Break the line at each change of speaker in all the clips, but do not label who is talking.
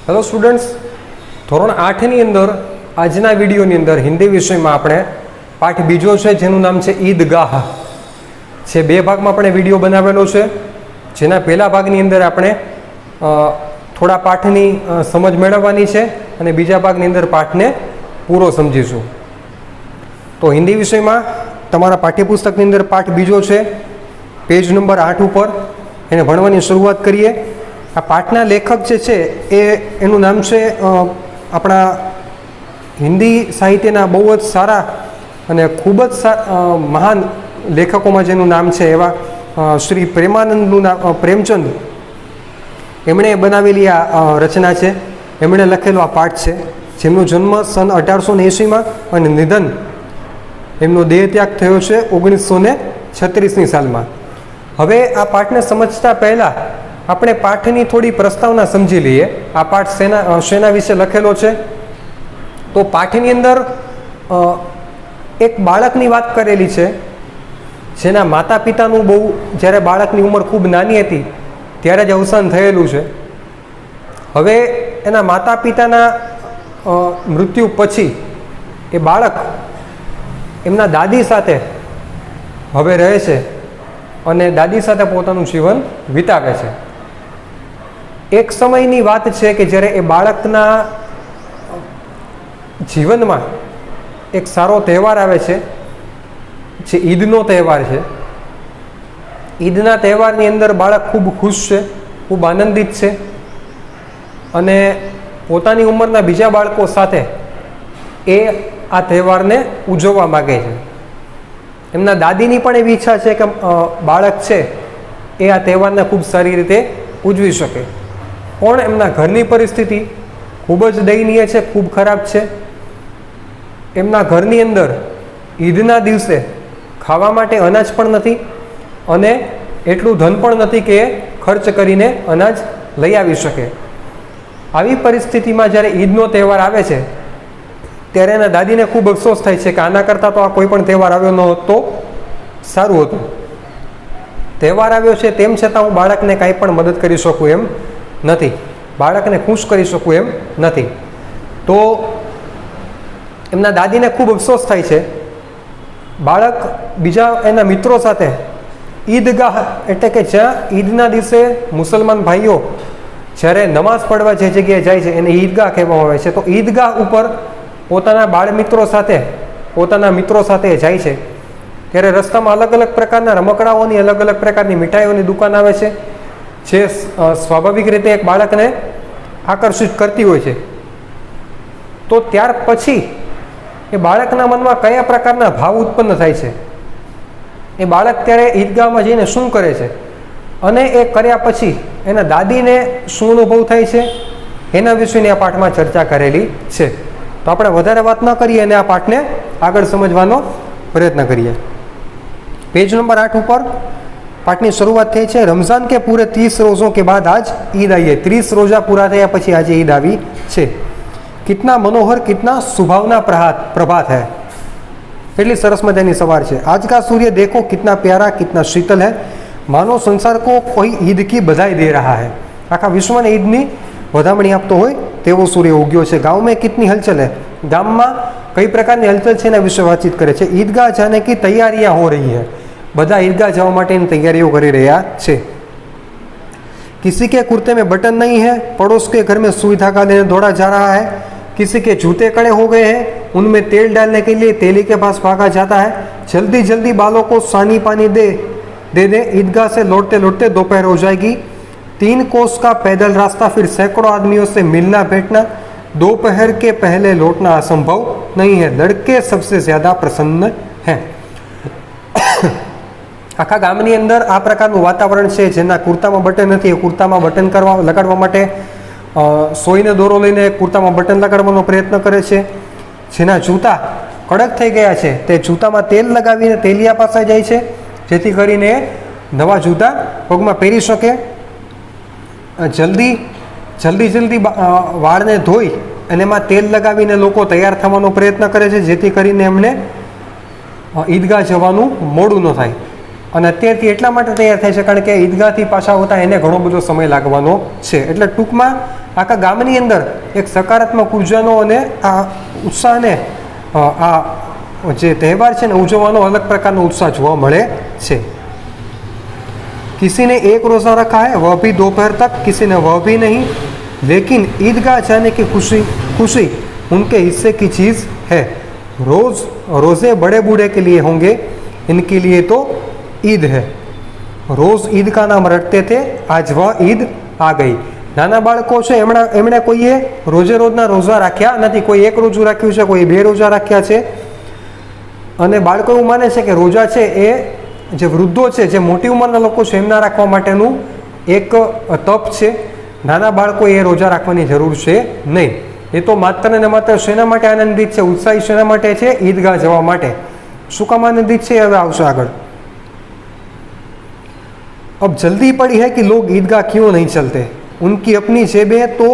Hello students, ધોરણ 8ની અંદર આજના વિડીયોની અંદર હિન્દી વિષયમાં આપણે પાઠ બીજો છે જેનું નામ છે ઈદગાહ છે. બે ભાગમાં આપણે વિડીયો બનાવેલો છે. જેના પહેલા ભાગની અંદર આપણે થોડા પાઠની સમજ મેળવવાની છે અને બીજા ભાગની અંદર પાઠને પૂરો સમજીશું. તો હિન્દી વિષયમાં તમારા પાઠ્યપુસ્તકની અંદર પાઠ બીજો છે, પેજ નંબર 8 ઉપર. એને ભણવાની શરૂઆત કરીએ. આ પાઠના લેખક જે છે એનું નામ છે આપણા હિન્દી સાહિત્યના બહુ જ સારા અને ખૂબ જ મહાન લેખકોમાં જેનું નામ છે એવા શ્રી પ્રેમાનંદનું નામ પ્રેમચંદ. એમણે બનાવેલી આ રચના છે, એમણે લખેલો આ પાઠ છે, જેમનો જન્મ સન 1880માં અને નિધન એમનો દેહત્યાગ થયો છે 1936ની સાલમાં. હવે આ પાઠને સમજતા પહેલાં આપણે પાઠની થોડી પ્રસ્તાવના સમજી લઈએ. આ પાઠ શેના વિશે લખેલો છે? તો પાઠની અંદર એક બાળકની વાત કરેલી છે, જેના માતા પિતાનું બહુ જ્યારે બાળકની ઉંમર ખૂબ નાની હતી ત્યારે જ અવસાન થયેલું છે. હવે એના માતા પિતાના મૃત્યુ પછી એ બાળક એમના દાદી સાથે હવે રહે છે અને દાદી સાથે પોતાનું જીવન વિતાવે છે. એક સમયની વાત છે કે જ્યારે એ બાળકના જીવનમાં એક સારો તહેવાર આવે છે, જે ઈદનો તહેવાર છે. ઈદના તહેવારની અંદર બાળક ખૂબ ખુશ છે, ખૂબ આનંદિત છે અને પોતાની ઉંમરના બીજા બાળકો સાથે એ આ તહેવારને ઉજવવા માગે છે. એમના દાદીની પણ એવી ઈચ્છા છે કે બાળક છે એ આ તહેવારને ખૂબ સારી રીતે ઉજવી શકે. પણ એમના ઘરની પરિસ્થિતિ ખૂબ જ દયનીય છે, ખૂબ ખરાબ છે. એમના ઘરની અંદર ઈદના દિવસે ખાવા માટે અનાજ પણ નથી અને એટલું ધન પણ નથી કે ખર્ચ કરીને અનાજ લઈ આવી શકે. આવી પરિસ્થિતિમાં જ્યારે ઈદનો તહેવાર આવે છે ત્યારે એના દાદીને ખૂબ અફસોસ થાય છે કે આના કરતાં તો આ કોઈ પણ તહેવાર આવ્યો ન હોત તો સારું હતું. તહેવાર આવ્યો છે તેમ છતાં હું બાળકને કાંઈ પણ મદદ કરી શકું એમ નથી, બાળકને ખુશ કરી શકું એમ નથી. તો એમના દાદીને ખૂબ અફસોસ થાય છે. બાળક બીજા એના મિત્રો સાથે ઈદગાહ એટલે કે જ્યાં ઈદના દિવસે મુસલમાન ભાઈઓ જ્યારે નમાઝ પડવા જે જગ્યાએ જાય છે એને ઈદગાહ કહેવામાં આવે છે. તો ઈદગાહ ઉપર પોતાના બાળ મિત્રો સાથે પોતાના મિત્રો સાથે જાય છે ત્યારે રસ્તામાં અલગ અલગ પ્રકારના રમકડાઓની અલગ અલગ પ્રકારની મીઠાઈઓની દુકાન આવે છે, જે સ્વાભાવિક રીતે એક બાળકને આકર્ષિત કરતી હોય છે. તો ત્યાર પછી એ બાળકના મનમાં કયા પ્રકારના ભાવ ઉત્પન્ન થાય છે, એ બાળક ત્યારે ઈદગાહમાં જઈને શું કરે છે અને એ કર્યા પછી એના દાદીને શું અનુભવ થાય છે એના વિશેની આ પાઠમાં ચર્ચા કરેલી છે. તો આપણે વધારે વાત ન કરીએ અને આ પાઠને આગળ સમજવાનો પ્રયત્ન કરીએ. પેજ નંબર 8 ઉપર પાઠની શરૂઆત થઈ છે. રમઝાન કે પૂરે 30 રોज़ों के बाद आज ईद आई है. 30 रोज़ा पूरा થયા પછી આજે ઈદ આવી છે. कितना मनोहर कितना सुभावना प्रभात है. કેટલી સરસ મજાની સવાર છે. आज का सूर्य देखो कितना प्यारा कितना शीतल है. मानो संसार को कोई ईद की बधाई दे रहा है. આખા વિશ્વને ઈદની વધામણી આપતો હોય તેવો સૂર્ય ઉગ્યો છે. गाँव में कितनी हलचल है. ગામમાં કઈ પ્રકારની હલચલ છે એના વિશે વાતચીત કરે છે. ईदगाह जाने की तैयारियां हो रही है. બધા ईदगाह જવા માટેની તૈયારીઓ કરી રહ્યા છે. किसी के कुर्ते में बटन नहीं है, पड़ोस के घर में सुई धागा लेने दौड़ा जा रहा है. किसी के जूते कड़े हो गए हैं, उनमें तेल डालने के लिए तेली के पास भागा जाता है. जल्दी जल्दी बालों को सानी पानी दे दे. ईदगाह से लौटते लौटते दोपहर हो जाएगी. 3 कोस का पैदल रास्ता, फिर सैकड़ों आदमियों से मिलना बैठना. दोपहर के पहले लौटना असंभव नहीं है. लड़के सबसे ज़्यादा प्रसन्न हैं. આખા ગામની અંદર આ પ્રકારનું વાતાવરણ છે. જેના કુર્તામાં બટન નથી એ કુર્તામાં બટન લગાડવા માટે સોયને દોરો લઈને કુર્તામાં બટન લગાડવાનો પ્રયત્ન કરે છે. જેના જૂતા કડક થઈ ગયા છે તે જૂતામાં તેલ લગાવીને તેલિયા પાસે જાય છે, જેથી કરીને નવા જૂતા પગમાં પહેરી શકે. જલ્દી વાળને ધોઈ અને એમાં તેલ લગાવીને લોકો તૈયાર થવાનો પ્રયત્ન કરે છે, જેથી કરીને એમને ઈદગાહ જવાનું મોડું ન થાય. અને અત્યારથી એટલા માટે તૈયાર થાય છે કારણ કે ઈદગાહથી પાછા આવતા એને ઘણો બધો સમય લાગવાનો છે. એટલે ટૂંકમાં આખા ગામની અંદર એક સકારાત્મક ઉર્જાનો અને આ ઉત્સાહને આ જે તહેવાર છે ને ઉજવવાનો અલગ પ્રકારનો ઉત્સાહ જોવા મળે છે. किसी ने एक रोज़ा रखा है वह भी दोपहर तक, किसी ने वह भी नहीं, लेकिन ईदगाह जाने की खुशी उनके हिस्से की चीज़ है. रोज़े बड़े बूढ़े के लिए होंगे, इनके लिए तो ईद है. रोज़ ईद का नाम रटते थे, आज वह ईद आ गई. નાના બાળકો છે એમણે કોઈએ રોજે રોજના રોજા રાખ્યા નથી. કોઈ એક રોજું રાખ્યું છે, કોઈ 2 રોજા રાખ્યા છે. અને બાળકો એવું માને છે કે રોજા છે એ જે વૃદ્ધો છે, જે મોટી ઉંમરના લોકો છે એમના રાખવા માટેનું એક તપ છે. નાના બાળકો એ રોજા રાખવાની જરૂર છે નહીં. એ તો માત્ર ને માત્ર શેના માટે આનંદિત છે, ઉત્સાહી શેના માટે છે? ઈદગાહ જવા માટે. શું કામ આનંદિત છે હવે આવશે આગળ. अब जल्दी पड़ी है कि लोग ईदगाह क्यों नहीं चलते. उनकी अपनी जेबें तो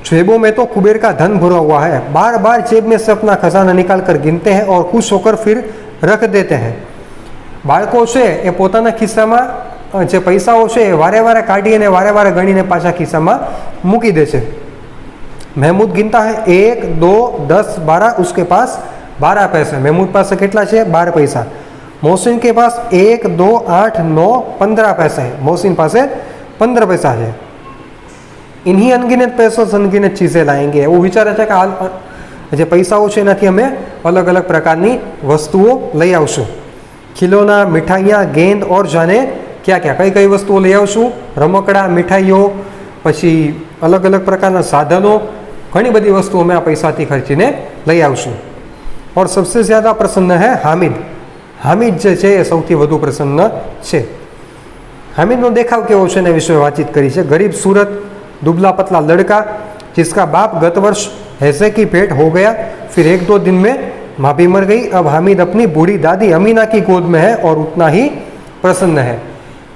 जेबों में तो कुबेर का धन भरा हुआ है. बार बार जेब में से अपना खजाना निकाल कर गिनते हैं और खुश होकर फिर रख देते हैं. બાળકો છે એ પોતાના ખિસ્સામાં જે પૈસાઓ છે એ વારે વારે કાઢી અને વારે વારે ગણીને પાછા ખિસ્સામાં મૂકી દે છે. महमूद गिनता है 1, 2, 10, 12, उसके पास 12 पैसे. महमूद पास कितना है? 12 पैसा. मोहसिन के पास 1, 2, 8, 9, 15 पैसे हैं. मोहसिन पास 15 पैसा है. इन्हीं अनगिनत पैसों से अनगिनत चीज़ें लाएंगे. એવું વિચારે છે કે આ જે પૈસાઓ છે એનાથી અમે અલગ અલગ પ્રકારની વસ્તુઓ લઈ આવશું. ખિલોના, મીઠાઈયા, ગેંદ ઓર જાને ક્યાં ક્યાં કઈ કઈ વસ્તુઓ લઈ આવશું. રમકડા, મીઠાઈઓ, પછી અલગ અલગ પ્રકારના સાધનો, ઘણી બધી વસ્તુઓ અમે આ પૈસાથી ખર્ચીને લઈ આવશું. ઓર સબસે જ્યાદા પ્રસન્ન હે હામિદ. હામિદ જે છે એ સૌથી વધુ પ્રસન્ન છે. हामिद देखाव केवो छे विषय बातचीत करी है. गरीब सूरत, दुबला पतला लड़का जिसका बाप गत वर्ष हैजे की भेंट हो गया, फिर 1-2 दिन में माँ भी मर गई. अब हामिद अपनी बूढ़ी दादी अमीना की गोद में है और उतना ही प्रसन्न है.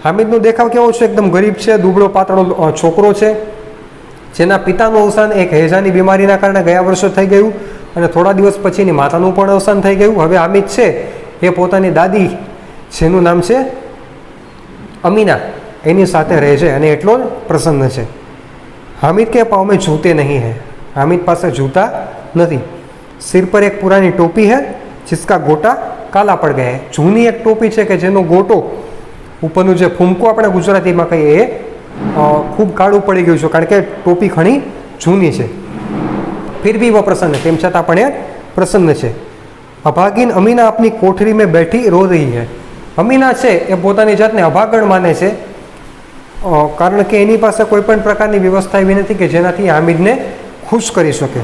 हामिद देखाव केवो छे? एकदम गरीब है, दुबळो पातळो छोकरो है जेना पितानुं अवसान एक हैजानी बीमारीना कारणे गया वर्षे थई गयुं અને થોડા દિવસ પછીની માતાનું પણ અવસાન થઈ ગયું. હવે હામિદ છે એ પોતાની દાદી જેનું નામ છે अमीना एनी साथे रहे छे अने एटलो प्रसन्न छे. हामिद के पाँव में जूते नहीं है. हामिद पास जूता नहीं. सिर पर एक पुरानी टोपी है जिसका गोटा काला पड़ गया है. जूनी एक टोपी है कि जेनो गोटो उपरनु जे फूमको अपने गुजराती में कहीए खूब काळुं पड़ी गयुं छे कारण के टोपी घणी जूनी है. फिर भी वो प्रसन्न है, तेम छतां पण ए प्रसन्न है. अभागीन अमीना अपनी कोठरी में बैठी रो रही है. अमीना है ये पोतानी जातने अभागण माने छे कारण के एनी पासे कोईपण प्रकारनी व्यवस्था एवी नथी के जेनाथी हामिदने खुश करी सके.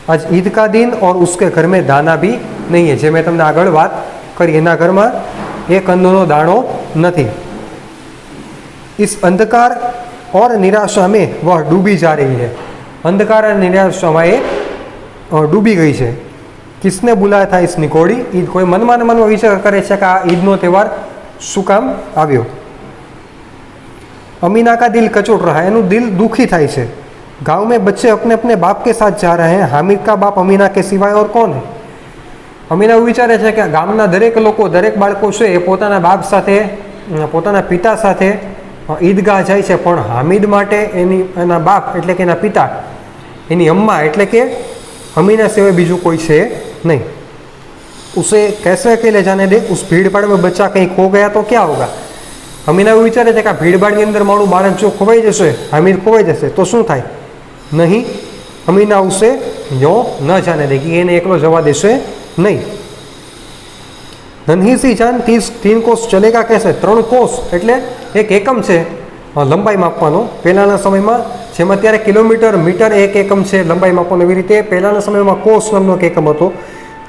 आज ईद का दिन और उसके घर में दाना भी नहीं है. जे मैं तमने आगळ वात करी एना घरमां एक अन्ननो दाणो नथी. इस अंधकार और निराशा में वह डूबी जा रही है. अंधकार और निराशा में डूबी गई है. किसने बुलाया था इस निकोड़ी ईद. कोई मनमा ने मनमा विचार करे छे के आ ईदनो तहेवार शुं काम आव्यो. अमीना का दिल कचोट रहा है, एनु दिल दुखी थाय छे. गांव में बच्चे अपने अपने बाप के साथ जा रहे हैं. हामिद का बाप अमीना के सिवाय और कौन है. अमीना विचारे छे के गामना दरेक लोको, दरेक बाळको छे ए पोताना बाप साथे, पोताना पिता साथे ईदगाह जाय छे, पण हामिद माटे एना बाप एटले के एना पिता, एनी अम्मा एटले के अमीना सिवाय बीजू कोई छे नहीं. उसे कैसे अकेले जाने दे. उस भीड़ भाड़ में बच्चा कहीं खो गया तो क्या होगा. अमीना विचारे थे कि भीड़ भाड़ की अंदर मारू बाळक जो खोवाई जशे, हामिद खोवाई जशे तो शू थाय. नहीं, अमीना उसे यो न जाने देगी, एने एकलो जवा देशे नहीं. नन्ही सी जान 3 कोस चलेगा कैसे. 3 कोस एटले एक एकम है लंबाई मापवानो. पहलाना समय में जेम अत्यारे किलोमीटर, मीटर एक एकम है लंबाई मापवानो, एवी रीते पहलाना समय में कोस नामनो एक एकम हतो.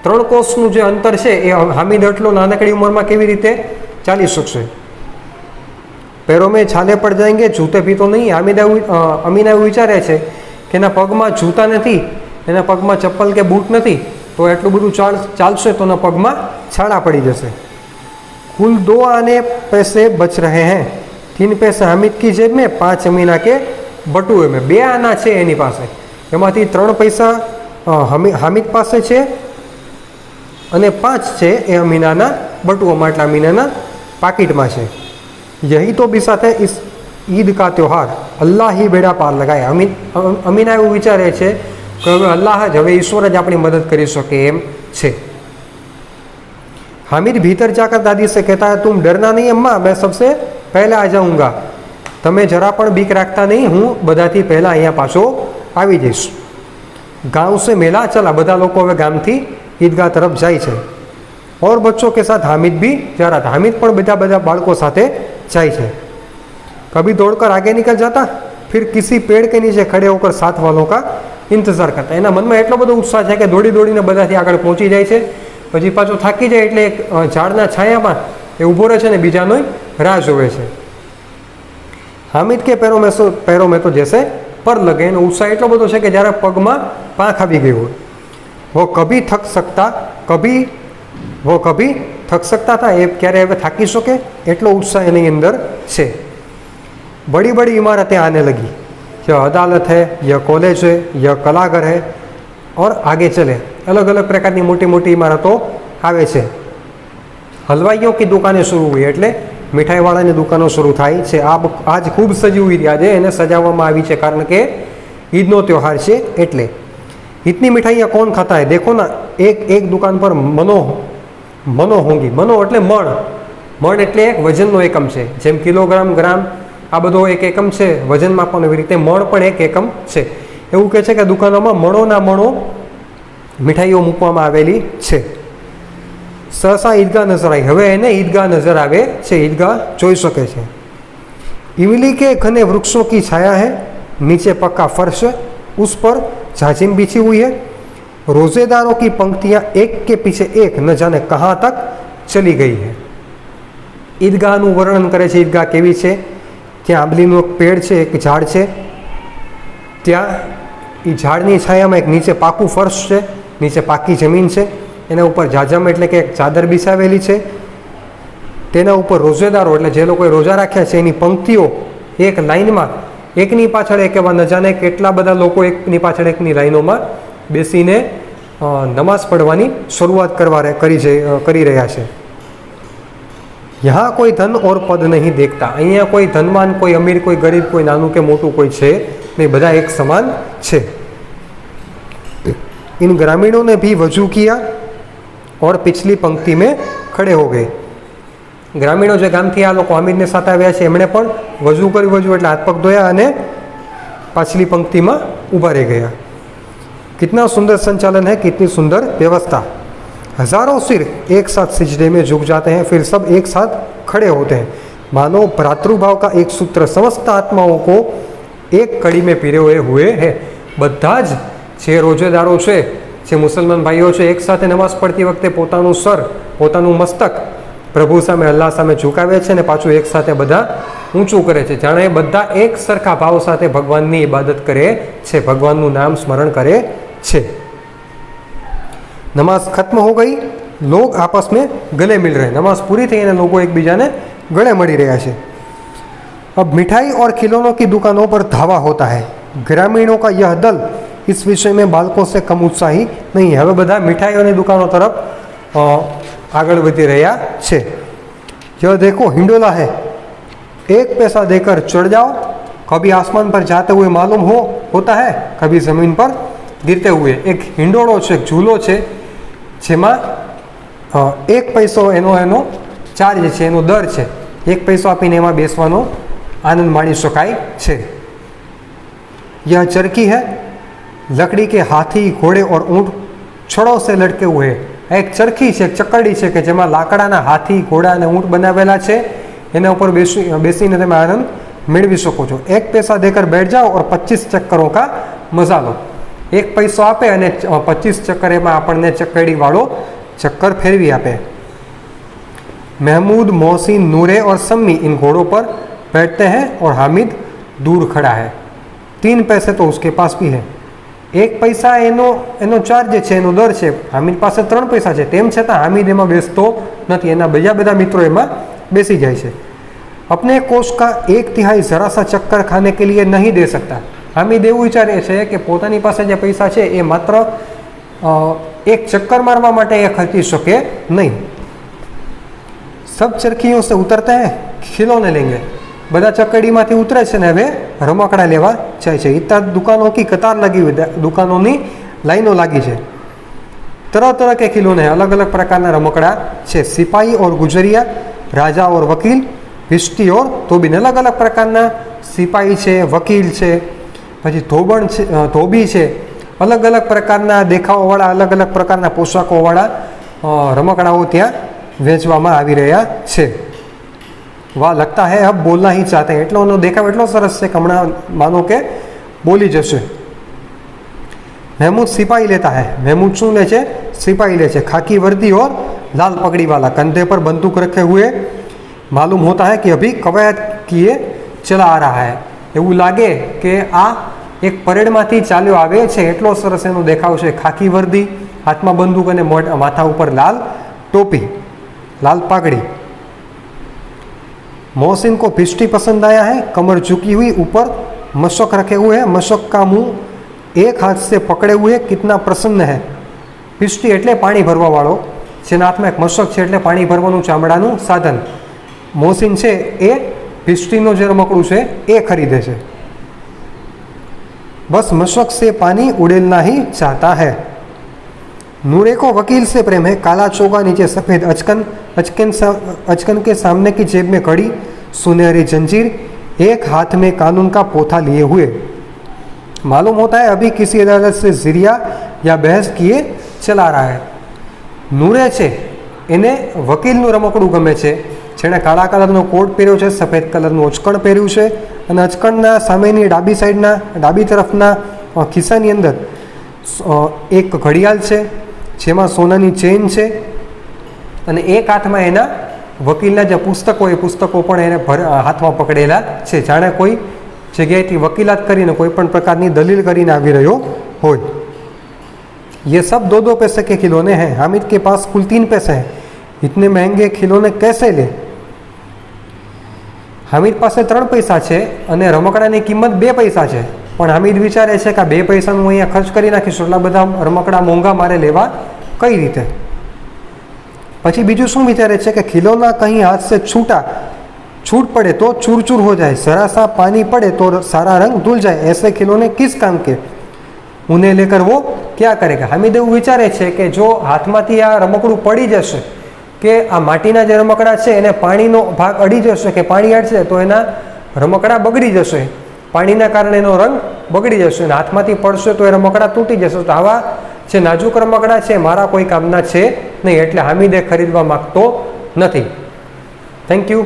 3 कोसनुं जे अंतर है ए हामिद एटलो नानकड़ी उमर में केवी रीते चाली शकशे. पैरों में छाले पड़ जाएंगे, जूते भी तो नहीं. अमीना विचारे छे कि एना पगमां जूता नहीं, एना पगमां चप्पल के बूट नहीं, तो एटલું બધું ચાલશે તો એના પગમાં છાળા પડી જશે. कुल 2 आने पैसे बच रहे हैं. 3 पैसे हामिद की जेब में, 5 अमीना के बटुए में. 2 आना है एनी पासे, एमांथी 3 पैसा हामिद पासे छे અને 5 છે એ અમીનાના બટુઓમાં. એટલે અમીનાના पाकिट में है। यही तो भी साथ है इस ईद का त्यौहार, अल्लाह ही बेड़ा पार लगाए। अमीना एवं विचारे छे कि हवे अल्लाह ज हवे ईश्वर ज आपणी मदद करी शके एम छे। हामिद भीतर जाकर दादी से कहता है, तुम डरना नहीं अम्मा, मैं सबसे पहले आ जाऊंगा। तमे जरा पण बीक राखता नहीं, हूँ बधाथी पहला अहींया पाछो आवी जईश। गांव से मेला चला, बधा लोग हवे गामथी ईदगाह तरफ जाय छे और बच्चों के साथ हामिद भी जा रहा था। हामिद पण बधा बाळको साथे जाय छे। कभी दौड़कर आगे निकल जाता, फिर किसी पेड़ के नीचे खड़े होकर साथ वालों का इंतजार करता। एना मन में एटलो बधो उत्साह है कि दौड़ी दौड़ीने बधाथी आगळ पहोंची जाय छे। पछी पाछो थाकी जाय एटले एक झाड़ना छायामां ए ऊभो रहे छे ने बीजानो राह जोवे छे। हामिद के पैरों में तो जैसे पर लगे। एनो उत्साह एटलो बधो छे कि ज्यारे पगमां પાંખ આવી ગઈ હોય। वो कभी थक सकता था, એ ક્યારે હવે થાકી શકે એટલો ઉત્સાહ એની અંદર છે। बड़ी बड़ी इमारतें आने लगी, यह अदालत है, यह कॉलेज है, यह कलाघर है और आगे चले अलग अलग प्रकार की मोटी मोटी इमारतों आवे छे। हलवाईयों की दुकानें शुरू हुई एटले મીઠાઈવાળાની દુકાનો શરૂ થાય છે। આજ ખૂબ સજી हुई રહ્યા છે, એને સજાવવામાં આવી છે કારણ કે ઈદનો त्यौहार છે એટલે। इतनी मिठाइयाँ कौन खाता है, देखो ना एक दुकान पर मनो होंगी। मनो એટલે મણ એટલે એક વજનનો એકમ છે। જેમ કિલોગ્રામ, ગ્રામ આ બધો એક એકમ છે વજન માપવાનો, એવી રીતે મણ પણ એક એકમ છે। એવું કહે છે કે દુકાનોમાં મણોના મણો મીઠાઈઓ મૂકવામાં આવેલી છે। सहसा ईदगाह नजर आई, હવે એને ईदगाह नजर આવે છે, ईदगाह જોઈ શકે છે। इमली के घने वृक्षों की छाया है, नीचे पक्का फर्श है, उस पर झाजिम बिछी हुई है। रोजेदारों की पंक्तियां एक के पीछे एक न जाने कहाँ तक चली गई है। ईदगाहનું વર્ણન કરે છે, ईदगाह કેવી છે। ત્યાં આંબલીનું એક પેડ છે, એક ઝાડ છે, ત્યાં એ ઝાડની છાયામાં એક નીચે પાકું ફર્શ છે, નીચે પાકી જમીન છે, એના ઉપર જાજમ એટલે કે એક ચાદર બિછાવેલી છે, તેના ઉપર રોજેદારો એટલે જે લોકોએ રોજા રાખ્યા છે એની પંક્તિઓ એક લાઈનમાં એકની પાછળ એક એવા ન જાણે કેટલા બધા લોકો એકની પાછળ એકની લાઈનોમાં બેસીને નમાઝ પઢવાની શરૂઆત કરી રહ્યા છે। यहाँ कोई धन और पद नहीं देखता, અહીંયા કોઈ ધનવાન, કોઈ અમીર, કોઈ ગરીબ, કોઈ નાનું કે મોટું કોઈ છે નહીં, બધા એક સમાન છે। इन ग्रामीणों ने भी वजू किया और पिछली पंक्ति में खड़े हो गए। ग्रामीणों जो गामथी आ लोग हामिदने साथ આવ્યા છે એમણે પણ વજू કર્યું। વજू એટલે હાથ પગ ધોયા અને પાછલી पंक्तिમાં ઊભા રહી ગયા। कितना सुंदर संचालन है, कितनी सुंदर व्यवस्था। हजारों सिर एक साथ सिजदे में झुक जाते हैं, फिर सब एक साथ खड़े होते हैं, मानो भ्रातृभाव का एक सूत्र समस्त आत्माओं को एक कड़ी में पिरोए हुए है। બધા જ જે રોજેદારો છે, જે મુસલમાન ભાઈઓ છે, એક સાથે નમાઝ પડતી વખતે પોતાનું સર, પોતાનું મસ્તક પ્રભુ સામે, અલ્લાહ સામે ઝુકાવે છે અને પાછું એક સાથે બધા ઊંચું કરે છે, જાણે બધા એક સરખા ભાવ સાથે ભગવાનની ઇબાદત કરે છે, ભગવાનનું નામ સ્મરણ કરે છે। नमाज खत्म हो गई, लोग आपस में गले मिल रहे। नमाज पूरी थी और लोगों एक बीजा ने गले मળી રહ્યા છે। अब मिठाई और खिलौनों की दुकानों पर धावा होता है। ग्रामीणों का यह दल इस विषय में बालकों से कम उत्साही नहीं है। હવે બધા મિઠાઈઓની દુકાનો તરફ આગળ વધી રહ્યા છે। यह देखो हिंडोला है, एक पैसा देकर चढ़ जाओ, कभी आसमान पर जाते हुए मालूम होता है, कभी ज़मीन पर गिरते हुए। एक हिंडोळो છે, એક ઝૂલો છે, જેમાં 1 પૈસો એનો ચાર્જ છે, એનો દર છે। 1 પૈસો આપીને એમાં બેસવાનો આનંદ માણી શકાય છે। यह चरखी है, लकड़ी के हाथी, घोड़े और ऊँट छड़ों से लटके हुए हैं। एक चरखी છે, એક ચકડી છે કે જેમાં લાકડાના હાથી, ઘોડા અને ઊંટ બનાવેલા છે, એના ઉપર બેસીને તમે આનંદ મેળવી શકો છો। 1 पैसा देकर बैठ जाओ और 25 चक्करों का मजा लो। 1 पैसो આપે અને 25 ચક્કર એમાં આપણને ચક્કડીવાળો ચક્કર ફેરવી આપે। महमूद, मोहसिन, नूरे और सम्मी इन घोड़ों पर बैठते हैं और हामिद दूर खड़ा है। 3 पैसे तो उसके पास भी है। 1 पैसा એનો ચાર્જ છે, એનો દર છે, હામિદ પાસે 3 પૈસા છે, તેમ છતાં હામિદ એમાં બેસતો નથી, એના બીજા બધા મિત્રો એમાં બેસી જાય છે। अपने कोष का 1/3 जरा सा चक्कर खाने के लिए नहीं दे सकता। हामिद એવું વિચારે છે કે પોતાની પાસે જે પૈસા છે એ માત્ર એક ચક્કર મારવા માટે એ ખર્ચી શકે નહીં। सब चरखियों से उतरते हैं, खिलौने लेंगे. બધા ચકડીમાંથી ઉતરે છે ને હવે રમકડા લેવા જાય છે. ઇतना दुकानों की कतार लगी हुई, દુકાનોની લાઈનો લાગી છે. तरह तरह के खिलौने हैं, अलग अलग प्रकारના રમકડા છે. सिपाही और गुजरिया, राजा और वकील, भिष्टी और धोबीन. अलग अलग પ્રકારના સિપાહી છે, વકીલ છે, પછી ધોબણ છે, ધોબી છે. अलग अलग પ્રકારના દેખાવવાળા, અલગ અલગ પ્રકારના પોશાકોવાળા રમકડાઓ ત્યાં વેચવામાં આવી રહ્યા છે. વાહ, લગતા હે અબ બોલના હી ચાહતે હૈ. એટલો દેખાવ એટલો સરસ છે કે હમણાં માનો કે બોલી જશે. महमूद सिपाही लेता है. महमूद શું લે છે? सिपाही ले છે. खाकी वर्दी और लाल पगड़ी वाला, कंधे पर बंदूक रखे हुए, मालूम होता है कि अभी कवायद किए चला आ रहा है. એવું લાગે કે આ એક પરેડમાંથી ચાલ્યો આવે છે, એટલો સરસ એનો દેખાવ છે. ખાકી વર્દી, હાથમાં બંદૂક અને માથા ઉપર લાલ टोपी, लाल पागड़ी. मोहसिन को भिष्टी पसंद आया है. कमर झुकी हुई, ऊपर मशक रखे हुए हैं, मशक का मुंह एक हाथ से पकड़े हुए, कितना प्रसन्न है. भिष्टी એટલે પાણી ભરવા વાળો, જેના હાથમાં એક મશક છે એટલે પાણી ભરવાનું ચામડાનું સાધન. મોહસિન છે એ भिष्टीનો જે રમકડું છે એ ખરીદે છે. बस मशक से पानी उड़ेलना ही चाहता है. नूरे को वकील से प्रेम है. काला चोगा, नीचे सफ़ेद अचकन, अचकन के सामने की जेब में कड़ी, सुनहरी जंजीर, एक हाथ में कानून का पोथा लिए हुए. मालूम होता है अभी किसी अदालत से जिरिया या बहस किए चला रहा है. नूरे છે એને વકીલનું રમકડું ગમે છે, જેણે કાળા કલરનો કોટ પહેર્યો છે, સફેદ કલરનું અચકણ પહેર્યું છે અને અચકણના સામેની ડાબી તરફના ખિસ્સાની અંદર એક ઘડિયાળ છે, જેમાં સોનાની ચેન છે અને એક હાથમાં એના વકીલના જે પુસ્તકો એ પુસ્તકો પણ એને હાથમાં પકડેલા છે, જાણે કોઈ જગ્યાએથી વકીલાત કરીને કોઈ પણ પ્રકારની દલીલ કરીને આવી રહ્યો હોય. ये सब 2-2 पैसे के खिलौने हैं. हामिद के पास कुल 3 पैसे हैं. इतने महंगे खिलौने कैसे ले? હામિદ પાસે 3 પૈસા છે અને રમકડાની કિંમત 2 પૈસા છે, પણ હામિદ વિચારે છે કે આ 2 પૈસાનું હું અહીંયા ખર્ચ કરી નાખીશ, એટલા બધા રમકડા મોંઘા મારે લેવા કઈ રીતે. પછી બીજું શું વિચારે છે કે ખિલौना कहीं हाथ से छूट पड़े तो चूर चूर हो जाए, जरा सा पानी पड़े तो सारा रंग धुल जाए, ऐसे खिलौने किस काम के? उन्हें लेकर वो क्या करेगा? હામિદ એવું વિચારે છે કે જો હાથમાંથી આ રમકડું પડી જશે, કે આ માટીના જે રમકડા છે એને પાણીનો ભાગ અડી જશે કે પાણી અડશે તો એના રમકડા બગડી જશે, પાણીના કારણે એનો રંગ બગડી જશે અને હાથમાંથી પડશે તો એ રમકડા તૂટી જશે. તો આવા જે નાજુક રમકડા છે મારા કોઈ કામના છે નહીં, એટલે હામિદ એ ખરીદવા માગતો નથી. Thank you.